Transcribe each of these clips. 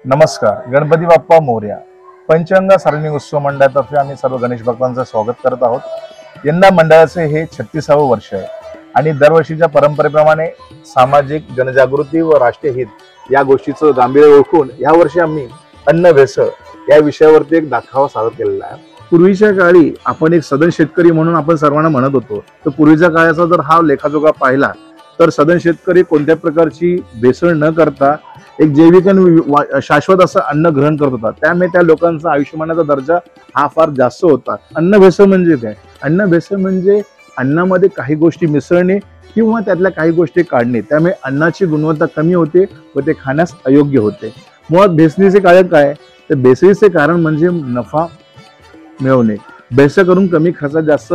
नमस्कार. गणपती बाप्पा मोरया. पंचगंगा सार्वजनिक उत्सव मंडळातर्फे आम्ही सर्व गणेश भक्तांचं स्वागत करत आहोत. यंदा मंडळाचे हे 36वे वर्ष आहे आणि दरवर्षीच्या परंपरेप्रमाणे सामाजिक जनजागृती व राष्ट्रीय हित या गोष्टीचं गांभीर्य ओळखून यावर्षी आम्ही अन्न भेसळ या विषयावरती एक दाखवा सादर केलेला आहे. पूर्वीच्या काळी आपण एक सदन शेतकरी म्हणून आपण सर्वांना म्हणत होतो. तर पूर्वीच्या काळाचा जर हा लेखाजोखा पाहिला तर सदन शेतकरी कोणत्या प्रकारची भेसळ न करता एक जैविक आणि शाश्वत असं अन्न ग्रहण करत होता. त्यामुळे त्या लोकांचा आयुष्यमानाचा दर्जा हा फार जास्त होता. अन्न भेसळ म्हणजे काय? अन्न भेसळ म्हणजे अन्नामध्ये काही गोष्टी मिसळणे किंवा त्यातल्या काही गोष्टी काढणे. त्यामुळे अन्नाची गुणवत्ता कमी होते व ते खाण्यास अयोग्य होते. मुळात भेसळीचे कारण काय? तर भेसळीचे कारण म्हणजे नफा मिळवणे, भेसळ करून कमी खर्चात जास्त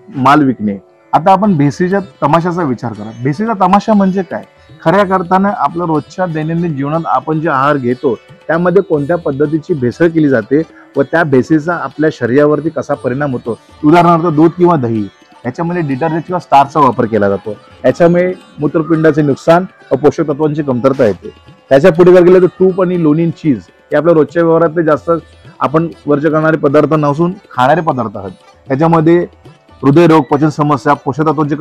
माल विकणे. आता आपण भेसळीच्या तमाशाचा विचार करा. भेसळीचा तमाशा म्हणजे काय? खऱ्या अर्थानं आपल्या रोजच्या दैनंदिन जीवनात आपण जे आहार घेतो त्यामध्ये कोणत्या पद्धतीची भेसळ केली जाते व त्या भेसळीचा आपल्या शरीरावरती कसा परिणाम होतो. उदाहरणार्थ दूध किंवा दही याच्यामध्ये डिटर्जंट किंवा स्टार्चचा वापर केला जातो. याच्यामुळे मूत्रपिंडाचे नुकसान व पोषक तत्वांची कमतरता येते. त्याच्या पुढे जर गेलं तर तूप आणि लोणी चीज हे आपल्या रोजच्या व्यवहारात जास्त आपण वर्ज करणारे पदार्थ नसून खाणारे पदार्थ आहेत. त्याच्यामध्ये हृदयरोग, पचन समस्या, पोषक तत्वांची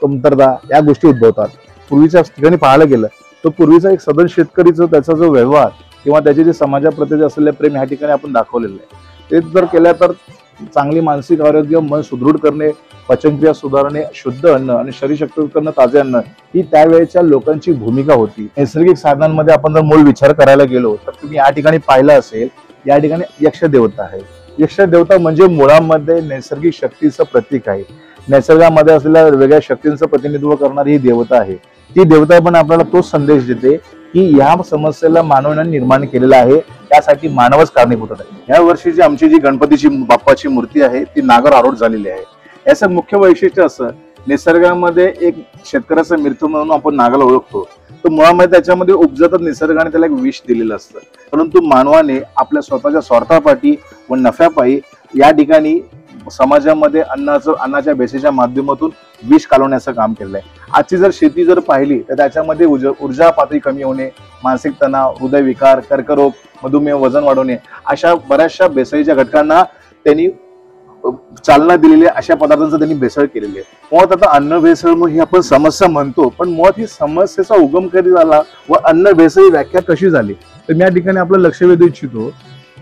कमतरता या गोष्टी उद्भवतात. पूर्वीच्या ठिकाणी पाहायला गेलं तर पूर्वीचा एक सदन शेतकरीचा त्याचा जो व्यवहार किंवा त्याचे जे समाजाप्रती असलेले प्रेम ह्या ठिकाणी आपण दाखवलेलं आहे. ते जर केल्या तर चांगली मानसिक आरोग्य, मन सुदृढ करणे, पचनक्रिया सुधारणे, शुद्ध अन्न आणि शरीर शक्ती करणं, ताजे अन्न ही त्यावेळेच्या लोकांची भूमिका होती. नैसर्गिक साधनांमध्ये आपण जर मूळ विचार करायला गेलो तर तुम्ही या ठिकाणी पाहिलं असेल, या ठिकाणी यक्ष देवता आहे. यक्ष देवता म्हणजे मुळामध्ये नैसर्गिक शक्तीचं प्रतीक आहे. निसर्गामध्ये असलेल्या वेगळ्या शक्तींचं प्रतिनिधित्व करणारी ही देवता आहे. ती देवता पण आपल्याला तोच संदेश देते की या समस्येला मानवाने निर्माण केलेला आहे, त्यासाठी मानवच कारणीभूत आहे. या वर्षीची आमची जी गणपतीची बाप्पाची मूर्ती आहे ती नागर आरूढ झालेली आहे. याचं मुख्य वैशिष्ट्य असं, निसर्गामध्ये एक शेतकऱ्याचा मृत्यू म्हणून आपण नागाला ओळखतो. तर मुळामध्ये त्याच्यामध्ये उपजतच निसर्गाने त्याला एक विष दिलेलं असतं. परंतु मानवाने आपल्या स्वतःच्या स्वार्थापाठी व नफ्यापायी या ठिकाणी समाजामध्ये अन्नाच्या भेसळीच्या माध्यमातून विष कालवण्याचं काम केलंय. आजची जर शेती जर पाहिली तर त्याच्यामध्ये ऊर्जा पातळी कमी होणे, मानसिक तणाव, हृदयविकार, कर्करोग, मधुमेह, वजन वाढवणे अशा बऱ्याचशा भेसळीच्या घटकांना त्यांनी चालना दिलेली आहे. अशा पदार्थांचं त्यांनी भेसळ केलेली आहे. मुळात आता अन्न भेसळ ही आपण समस्या म्हणतो, पण मुळात ही समस्येचा उगम कधी झाला व अन्न भेसळ ही व्याख्या कशी झाली तर मी या ठिकाणी आपलं लक्ष वेधू इच्छितो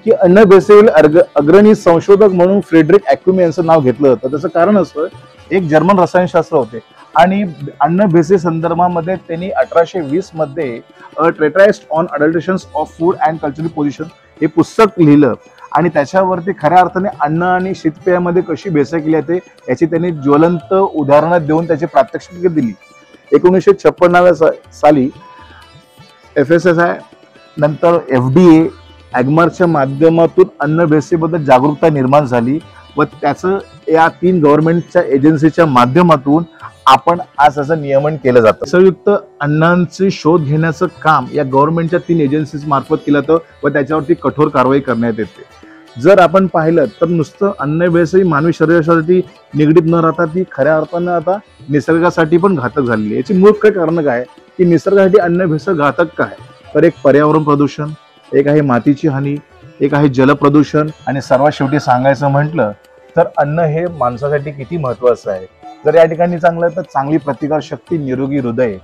की अन्न भेसळीतील अग्रणी संशोधक म्हणून फ्रेडरिक ॲक्युमे यांचं नाव घेतलं होतं. त्याचं कारण असं, एक जर्मन रसायनशास्त्र होते आणि अन्न भेसळी संदर्भामध्ये त्यांनी 1820 मध्ये treatise on adulterations of food and cultural position हे पुस्तक लिहिलं आणि त्याच्यावरती खऱ्या अर्थाने अन्न आणि शीतपेयामध्ये कशी भेसळ केली जाते याची त्यांनी ज्वलंत उदाहरणं देऊन त्याची प्रात्यक्षिके दिली. 1956 साली FSSAI नंतर FDA ॲग्मारच्या माध्यमातून अन्न भेसळीबद्दल जागरूकता निर्माण झाली व त्याचं या 3 गव्हर्नमेंटच्या एजन्सीच्या माध्यमातून आपण आज त्याचं नियमन केलं जातं. संयुक्त अन्नांचे शोध घेण्याचं काम या गव्हर्नमेंटच्या 3 एजन्सीज मार्फत केलं जातं व त्याच्यावरती कठोर कारवाई करण्यात येते. जर आपण पाहिलं तर नुसतं अन्न भेसळ मानवी शरीरासाठी निगडीत न राहता ती खऱ्या अर्थानं आता निसर्गासाठी पण घातक झालेली आहे. याची मुख्य कारण काय की निसर्गासाठी अन्न भेसळ घातक काय तर एक पर्यावरण प्रदूषण, एक आहे मातीची हानी, एक आहे जल प्रदूषण आणि सर्वात शेवटी सांगायचं म्हटलं तर अन्न हे माणसासाठी किती महत्वाचं आहे. जर या ठिकाणी चांगलं तर चांगली प्रतिकार शक्ती, निरोगी हृदय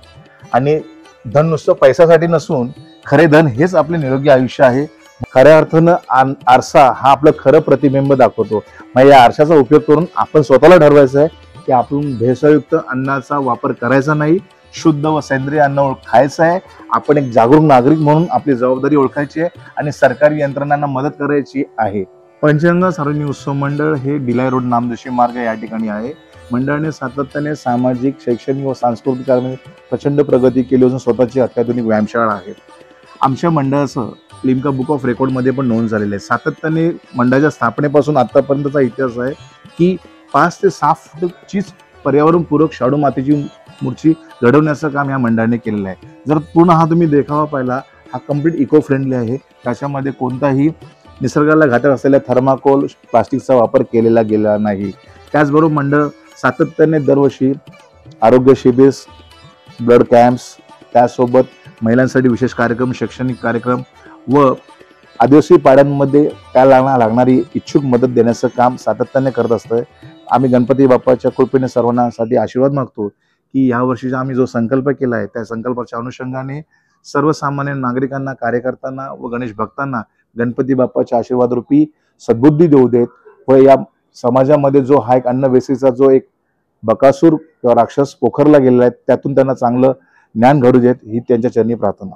आणि धन नुसतं पैशासाठी नसून खरे धन हेच आपले निरोगी आयुष्य आहे. खऱ्या अर्थानं आरसा हा आपलं खरं प्रतिबिंब दाखवतो. मग या आरशाचा उपयोग करून आपण स्वतःला ठरवायचं आहे की आपण भेसळयुक्त अन्नाचा वापर करायचा नाही, शुद्ध व सेंद्रिय अन्न खायचं आहे. आपण एक जागरूक नागरिक म्हणून आपली जबाबदारी ओळखायची आहे आणि सरकारी यंत्रणांना मदत करायची आहे. पंचगंगा सार्वजनिक उत्सव मंडळ हे डिलाई रोड नामदेशी मार्ग या ठिकाणी आहे. मंडळाने सातत्याने सामाजिक, शैक्षणिक व सांस्कृतिक कारणाने प्रचंड प्रगती केली असून स्वतःची अत्याधुनिक व्यायामशाळा आहे. आमच्या मंडळाचं लिम्का बुक ऑफ रेकॉर्डमध्ये पण नोंद झालेली आहे. सातत्याने मंडळाच्या स्थापनेपासून आतापर्यंतचा इतिहास आहे की 5 ते 6 फूटचीच पर्यावरणपूरक शाडू मातीची मूर्ती घडवण्याचं काम या मंडळाने केलेलं आहे. जर पूर्ण हा तुम्ही देखावा पाहिला, हा कम्प्लीट इको फ्रेंडली आहे. त्याच्यामध्ये कोणताही निसर्गाला घातक असलेल्या थर्माकोल, प्लास्टिकचा वापर केलेला गेला नाही. त्याचबरोबर मंडळ सातत्याने दरवर्षी आरोग्य शिबिर, ब्लड कॅम्प्स, त्यासोबत महिलांसाठी विशेष कार्यक्रम, शैक्षणिक कार्यक्रम व आदिवासी पाड्यांमध्ये त्याला लागणारी इच्छुक मदत देण्याचं काम सातत्याने करत असतं. आम्ही गणपती बाप्पाच्या कृपेने सर्वांसाठी आशीर्वाद मागतो की या वर्षीचा आम्ही जो संकल्प केला आहे त्या संकल्पाच्या अनुषंगाने सर्वसामान्य नागरिकांना, कार्यकर्त्यांना व गणेश भक्तांना गणपती बाप्पाच्या आशीर्वाद रूपी सद्बुद्धी देऊ देत व या समाजामध्ये जो हा एक अन्नवेसीचा जो एक बकासूर किंवा राक्षस पोखरला गेलेला आहे त्यातून त्यांना चांगलं ज्ञान घडू देत ही त्यांच्या चरणी प्रार्थना.